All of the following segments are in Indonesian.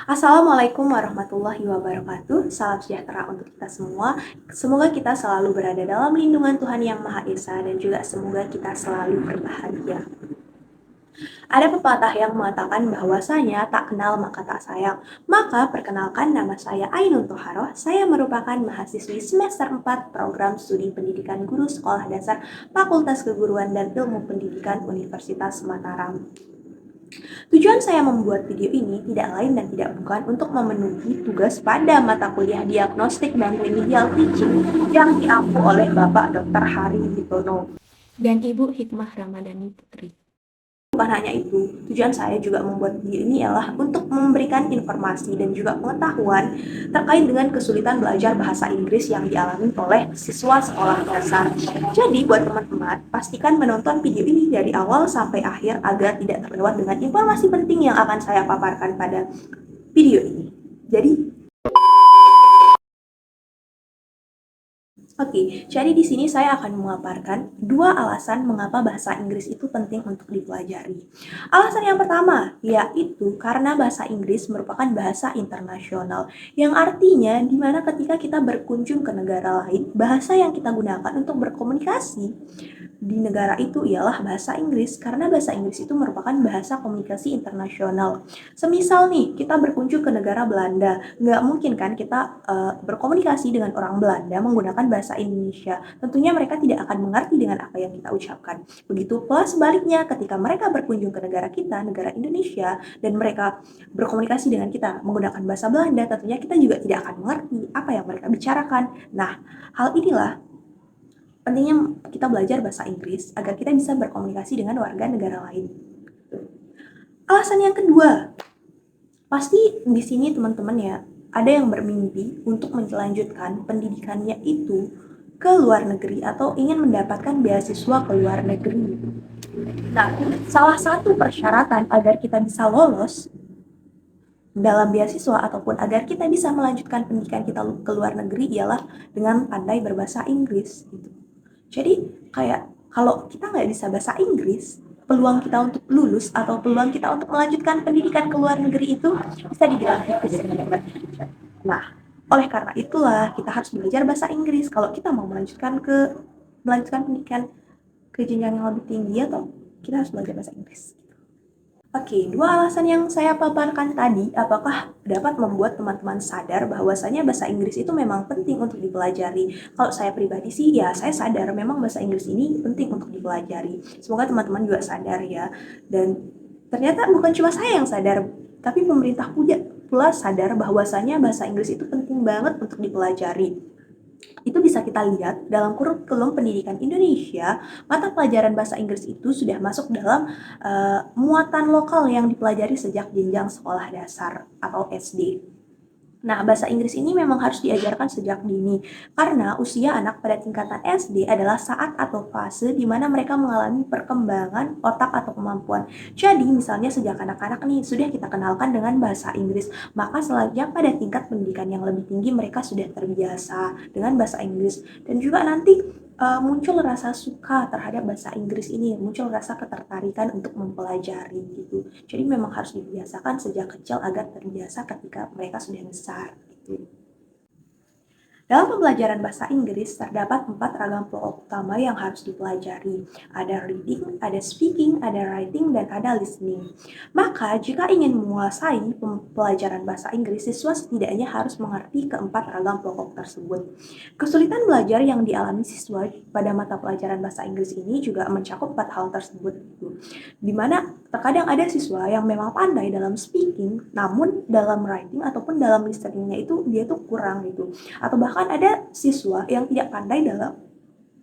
Assalamualaikum warahmatullahi wabarakatuh. Salam sejahtera untuk kita semua. Semoga kita selalu berada dalam lindungan Tuhan Yang Maha Esa dan juga semoga kita selalu berbahagia. Ada pepatah yang mengatakan bahwasanya tak kenal maka tak sayang. Maka perkenalkan, nama saya Ainun Toharoh. Saya merupakan mahasiswi semester 4 program studi pendidikan guru sekolah dasar Fakultas Keguruan dan Ilmu Pendidikan Universitas Mataram. Tujuan saya membuat video ini tidak lain dan tidak bukan untuk memenuhi tugas pada mata kuliah diagnostik dan remedial teaching yang diampu oleh Bapak Dr. Hari Hitono dan Ibu Hikmah Ramadhani Putri. Bukan hanya itu, tujuan saya juga membuat video ini ialah untuk memberikan informasi dan juga pengetahuan terkait dengan kesulitan belajar bahasa Inggris yang dialami oleh siswa sekolah dasar. Jadi buat teman-teman, pastikan menonton video ini dari awal sampai akhir agar tidak terlewat dengan informasi penting yang akan saya paparkan pada video ini. Jadi di sini saya akan memaparkan dua alasan mengapa bahasa Inggris itu penting untuk dipelajari. Alasan yang pertama, yaitu karena bahasa Inggris merupakan bahasa internasional, yang artinya di mana ketika kita berkunjung ke negara lain, bahasa yang kita gunakan untuk berkomunikasi di negara itu ialah bahasa Inggris, karena bahasa Inggris itu merupakan bahasa komunikasi internasional. Semisal nih, kita berkunjung ke negara Belanda, nggak mungkin kan kita berkomunikasi dengan orang Belanda menggunakan bahasa Indonesia. Tentunya mereka tidak akan mengerti dengan apa yang kita ucapkan. Begitu pula sebaliknya, ketika mereka berkunjung ke negara kita, negara Indonesia, dan mereka berkomunikasi dengan kita menggunakan bahasa Belanda, tentunya kita juga tidak akan mengerti apa yang mereka bicarakan. Nah, hal inilah pentingnya kita belajar bahasa Inggris agar kita bisa berkomunikasi dengan warga negara lain. Alasan yang kedua, pasti di sini teman-teman ya, ada yang bermimpi untuk melanjutkan pendidikannya itu ke luar negeri atau ingin mendapatkan beasiswa ke luar negeri. Nah, salah satu persyaratan agar kita bisa lolos dalam beasiswa ataupun agar kita bisa melanjutkan pendidikan kita ke luar negeri ialah dengan pandai berbahasa Inggris gitu. Jadi kayak kalau kita nggak bisa bahasa Inggris, peluang kita untuk lulus atau peluang kita untuk melanjutkan pendidikan ke luar negeri itu bisa dibilang tipis. Nah, oleh karena itulah kita harus belajar bahasa Inggris kalau kita mau melanjutkan pendidikan ke jenjang yang lebih tinggi atau kita harus belajar bahasa Inggris. Oke, dua alasan yang saya paparkan tadi, apakah dapat membuat teman-teman sadar bahwasanya bahasa Inggris itu memang penting untuk dipelajari? Kalau saya pribadi sih, ya saya sadar memang bahasa Inggris ini penting untuk dipelajari. Semoga teman-teman juga sadar ya. Dan ternyata bukan cuma saya yang sadar, tapi pemerintah pula sadar bahwasanya bahasa Inggris itu penting banget untuk dipelajari. Itu bisa kita lihat dalam kurikulum pendidikan Indonesia, mata pelajaran bahasa Inggris itu sudah masuk dalam muatan lokal yang dipelajari sejak jenjang sekolah dasar atau SD. Nah, bahasa Inggris ini memang harus diajarkan sejak dini, karena usia anak pada tingkatan SD adalah saat atau fase di mana mereka mengalami perkembangan otak atau kemampuan. Jadi, misalnya sejak anak-anak nih, sudah kita kenalkan dengan bahasa Inggris, maka selanjutnya pada tingkat pendidikan yang lebih tinggi, mereka sudah terbiasa dengan bahasa Inggris. Dan juga nanti muncul rasa suka terhadap bahasa Inggris ini, muncul rasa ketertarikan untuk mempelajari gitu. Jadi memang harus dibiasakan sejak kecil agar terbiasa ketika mereka sudah besar gitu. Dalam pembelajaran bahasa Inggris, terdapat 4 ragam pokok utama yang harus dipelajari. Ada reading, ada speaking, ada writing, dan ada listening. Maka, jika ingin menguasai pelajaran bahasa Inggris, siswa setidaknya harus mengerti keempat ragam pokok tersebut. Kesulitan belajar yang dialami siswa pada mata pelajaran bahasa Inggris ini juga mencakup 4 hal tersebut. Di mana terkadang ada siswa yang memang pandai dalam speaking, namun dalam writing ataupun dalam listeningnya itu dia tuh kurang gitu. Atau bahkan ada siswa yang tidak pandai dalam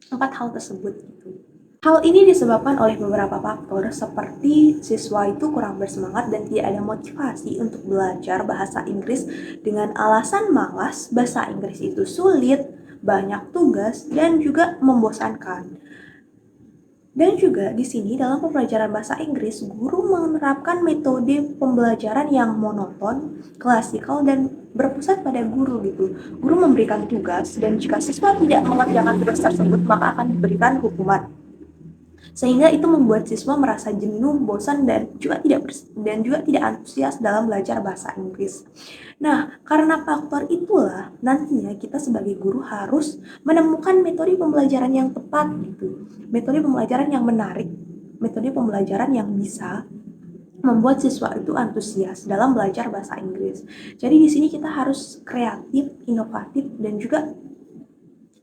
4 hal tersebut gitu. Hal ini disebabkan oleh beberapa faktor seperti siswa itu kurang bersemangat dan tidak ada motivasi untuk belajar bahasa Inggris dengan alasan malas, bahasa Inggris itu sulit, banyak tugas, dan juga membosankan. Dan juga di sini dalam pembelajaran bahasa Inggris, guru menerapkan metode pembelajaran yang monoton, klasikal, dan berpusat pada guru gitu. Guru memberikan tugas dan jika siswa tidak mengerjakan tugas tersebut maka akan diberikan hukuman. Sehingga itu membuat siswa merasa jenuh, bosan, dan juga tidak antusias dalam belajar bahasa Inggris. Nah, karena faktor itulah nantinya kita sebagai guru harus menemukan metode pembelajaran yang tepat gitu. Metode pembelajaran yang menarik, metode pembelajaran yang bisa membuat siswa itu antusias dalam belajar bahasa Inggris. Jadi di sini kita harus kreatif, inovatif, dan juga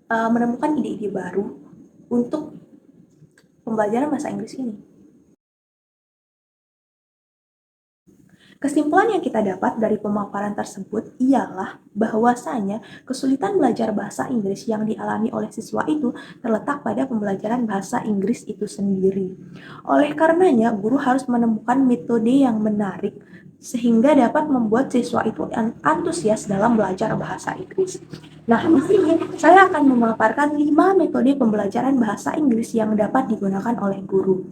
menemukan ide-ide baru untuk pembelajaran bahasa Inggris ini. Kesimpulan yang kita dapat dari pemaparan tersebut ialah bahwasanya kesulitan belajar bahasa Inggris yang dialami oleh siswa itu terletak pada pembelajaran bahasa Inggris itu sendiri. Oleh karenanya, guru harus menemukan metode yang menarik sehingga dapat membuat siswa itu antusias dalam belajar bahasa Inggris. Nah, di sini saya akan memaparkan 5 metode pembelajaran bahasa Inggris yang dapat digunakan oleh guru.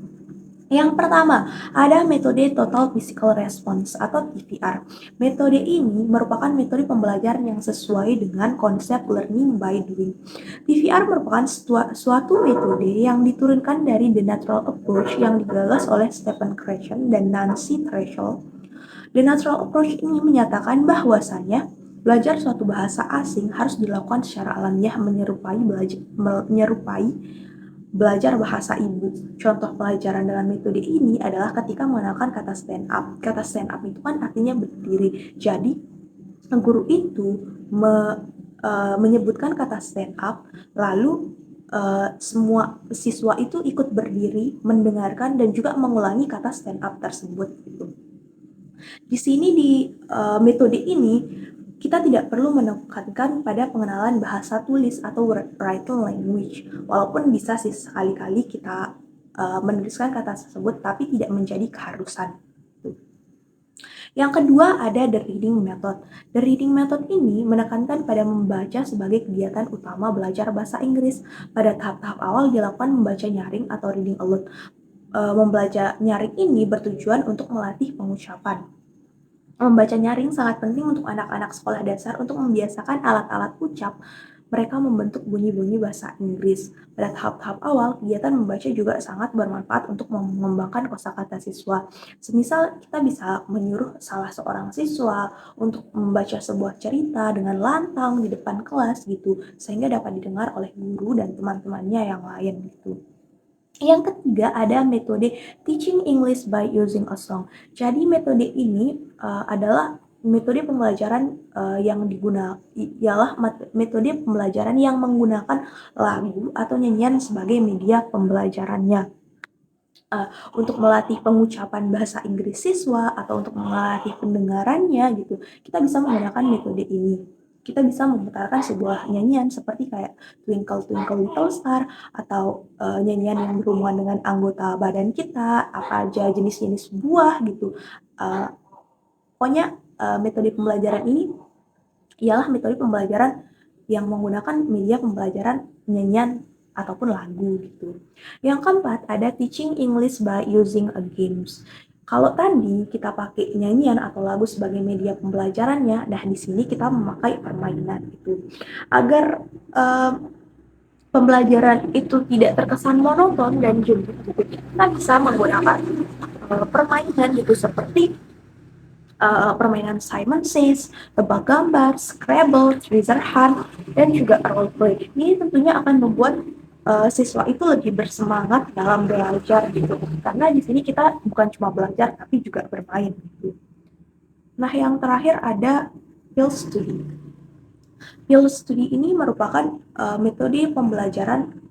Yang pertama, ada metode Total Physical Response atau TPR. Metode ini merupakan metode pembelajaran yang sesuai dengan konsep learning by doing. TPR merupakan suatu metode yang diturunkan dari The Natural Approach yang digagas oleh Stephen Krashen dan Nancy Threshold. The Natural Approach ini menyatakan bahwasanya belajar suatu bahasa asing harus dilakukan secara alamiah menyerupai belajar bahasa ibu. Contoh pelajaran dalam metode ini adalah ketika menggunakan kata stand up. Kata stand up itu kan artinya berdiri. Jadi, guru itu menyebutkan kata stand up, lalu semua siswa itu ikut berdiri, mendengarkan, dan juga mengulangi kata stand up tersebut. Gitu. Di sini di metode ini kita tidak perlu menekankan pada pengenalan bahasa tulis atau written language, walaupun bisa sih sekali-kali kita menuliskan kata tersebut, tapi tidak menjadi keharusan. Yang kedua ada the reading method. The reading method ini menekankan pada membaca sebagai kegiatan utama belajar bahasa Inggris. Pada tahap-tahap awal dilakukan membaca nyaring atau reading aloud. Membaca nyaring ini bertujuan untuk melatih pengucapan. Membaca nyaring sangat penting untuk anak-anak sekolah dasar untuk membiasakan alat-alat ucap mereka membentuk bunyi-bunyi bahasa Inggris. Pada tahap-tahap awal, kegiatan membaca juga sangat bermanfaat untuk mengembangkan kosakata siswa. Semisal kita bisa menyuruh salah seorang siswa untuk membaca sebuah cerita dengan lantang di depan kelas gitu, sehingga dapat didengar oleh guru dan teman-temannya yang lain gitu. Yang ketiga ada metode teaching English by using a song. Jadi metode ini adalah metode pembelajaran yang ialah metode pembelajaran yang menggunakan lagu atau nyanyian sebagai media pembelajarannya. Untuk melatih pengucapan bahasa Inggris siswa atau untuk melatih pendengarannya gitu, kita bisa menggunakan metode ini. Kita bisa memutarkan sebuah nyanyian seperti kayak Twinkle Twinkle Little Star atau nyanyian yang berhubungan dengan anggota badan kita, apa aja jenis-jenis buah gitu. Pokoknya metode pembelajaran ini ialah metode pembelajaran yang menggunakan media pembelajaran nyanyian ataupun lagu gitu. Yang keempat ada teaching English by using a games. Kalau tadi kita pakai nyanyian atau lagu sebagai media pembelajarannya, nah di sini kita memakai permainan gitu. Agar pembelajaran itu tidak terkesan monoton dan jenuh, kita bisa menggunakan permainan gitu seperti permainan Simon Says, tebak gambar, Scrabble, Treasure Hunt, dan juga role play. Ini tentunya akan membuat siswa itu lebih bersemangat dalam belajar gitu. Karena di sini kita bukan cuma belajar tapi juga bermain gitu. Nah, yang terakhir ada field study. Field study ini merupakan metode pembelajaran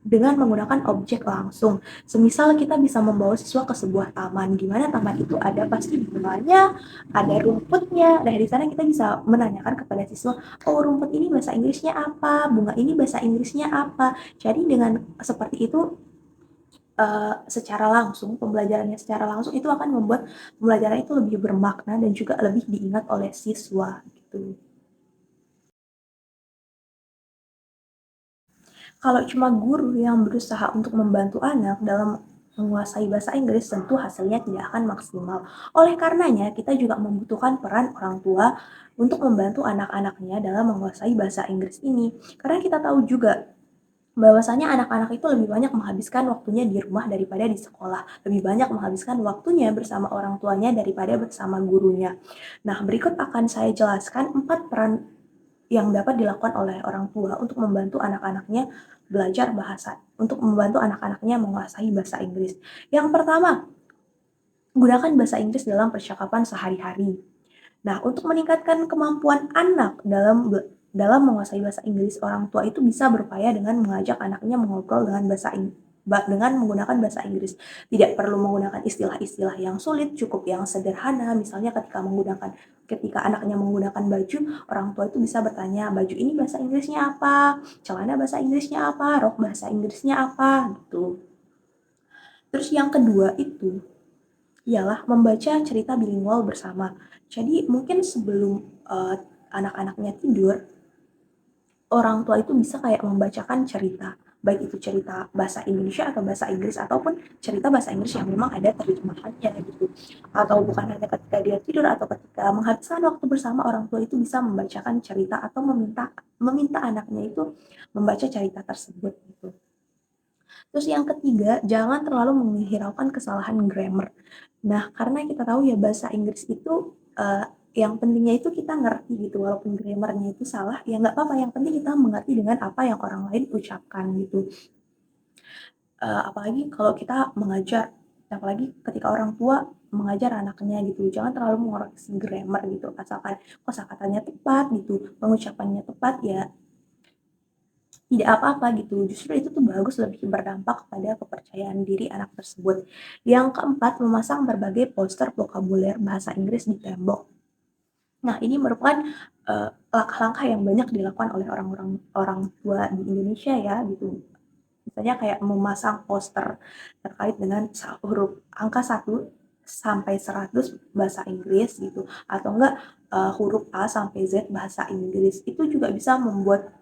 dengan menggunakan objek langsung. Semisal kita bisa membawa siswa ke sebuah taman, di mana taman itu ada pasti bunganya, ada rumputnya. Nah, di sana kita bisa menanyakan kepada siswa, oh rumput ini bahasa Inggrisnya apa, bunga ini bahasa Inggrisnya apa. Jadi dengan seperti itu, secara langsung, pembelajarannya secara langsung itu akan membuat pembelajaran itu lebih bermakna dan juga lebih diingat oleh siswa gitu. Kalau cuma guru yang berusaha untuk membantu anak dalam menguasai bahasa Inggris, tentu hasilnya tidak akan maksimal. Oleh karenanya, kita juga membutuhkan peran orang tua untuk membantu anak-anaknya dalam menguasai bahasa Inggris ini. Karena kita tahu juga bahwasanya anak-anak itu lebih banyak menghabiskan waktunya di rumah daripada di sekolah, lebih banyak menghabiskan waktunya bersama orang tuanya daripada bersama gurunya. Nah, berikut akan saya jelaskan 4 peran yang dapat dilakukan oleh orang tua untuk membantu anak-anaknya belajar bahasa, untuk membantu anak-anaknya menguasai bahasa Inggris. Yang pertama, gunakan bahasa Inggris dalam percakapan sehari-hari. Nah, untuk meningkatkan kemampuan anak dalam menguasai bahasa Inggris, orang tua itu bisa berupaya dengan mengajak anaknya mengobrol dengan menggunakan bahasa Inggris. Tidak perlu menggunakan istilah-istilah yang sulit, cukup yang sederhana. Misalnya ketika anaknya menggunakan baju, orang tua itu bisa bertanya, baju ini bahasa Inggrisnya apa? Celana bahasa Inggrisnya apa? Rok bahasa Inggrisnya apa? Gitu. Terus yang kedua itu ialah membaca cerita bilingual bersama. Jadi mungkin sebelum anak-anaknya tidur, orang tua itu bisa kayak membacakan cerita, baik itu cerita bahasa Indonesia atau bahasa Inggris, ataupun cerita bahasa Inggris yang memang ada terjemahannya gitu. Atau bukan hanya ketika dia tidur atau ketika menghabiskan waktu bersama, orang tua itu bisa membacakan cerita atau meminta anaknya itu membaca cerita tersebut gitu. Terus yang ketiga, jangan terlalu menghiraukan kesalahan grammar. Nah, karena kita tahu ya bahasa Inggris itu yang pentingnya itu kita ngerti gitu, walaupun grammarnya itu salah, ya nggak apa-apa, yang penting kita mengerti dengan apa yang orang lain ucapkan gitu. Apalagi kalau kita apalagi ketika orang tua mengajar anaknya gitu, jangan terlalu mengoreksi grammar gitu, asalkan kosakatanya tepat gitu, pengucapannya tepat, ya tidak apa-apa gitu. Justru itu tuh bagus, lebih berdampak kepada kepercayaan diri anak tersebut. Yang keempat, memasang berbagai poster vokabuler bahasa Inggris di tembok. Nah, ini merupakan langkah-langkah yang banyak dilakukan oleh orang tua di Indonesia ya gitu. Misalnya kayak memasang poster terkait dengan huruf angka 1 sampai 100 bahasa Inggris gitu, atau enggak huruf A sampai Z bahasa Inggris. Itu juga bisa membuat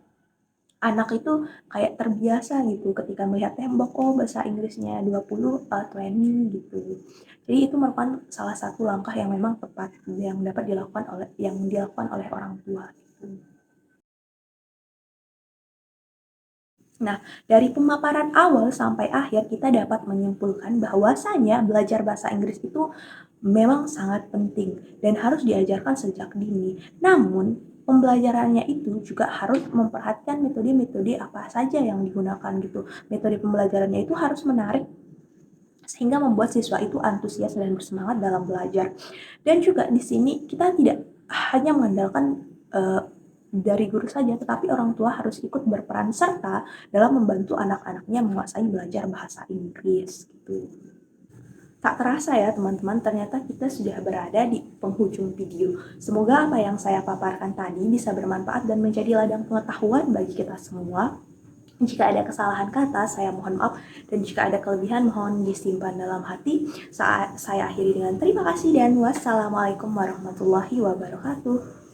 anak itu kayak terbiasa gitu ketika melihat tembok, oh bahasa Inggrisnya 20, 20 gitu. Jadi itu merupakan salah satu langkah yang memang tepat yang dilakukan oleh orang tua gitu. Nah, dari pemaparan awal sampai akhir kita dapat menyimpulkan bahwasanya belajar bahasa Inggris itu memang sangat penting dan harus diajarkan sejak dini. Namun, pembelajarannya itu juga harus memperhatikan metode-metode apa saja yang digunakan gitu. Metode pembelajarannya itu harus menarik sehingga membuat siswa itu antusias dan bersemangat dalam belajar. Dan juga di sini kita tidak hanya mengandalkan dari guru saja, tetapi orang tua harus ikut berperan serta dalam membantu anak-anaknya menguasai belajar bahasa Inggris gitu. Tak terasa ya teman-teman, ternyata kita sudah berada di penghujung video. Semoga apa yang saya paparkan tadi bisa bermanfaat dan menjadi ladang pengetahuan bagi kita semua. Jika ada kesalahan kata, saya mohon maaf, dan jika ada kelebihan mohon disimpan dalam hati. Saya akhiri dengan terima kasih dan wassalamualaikum warahmatullahi wabarakatuh.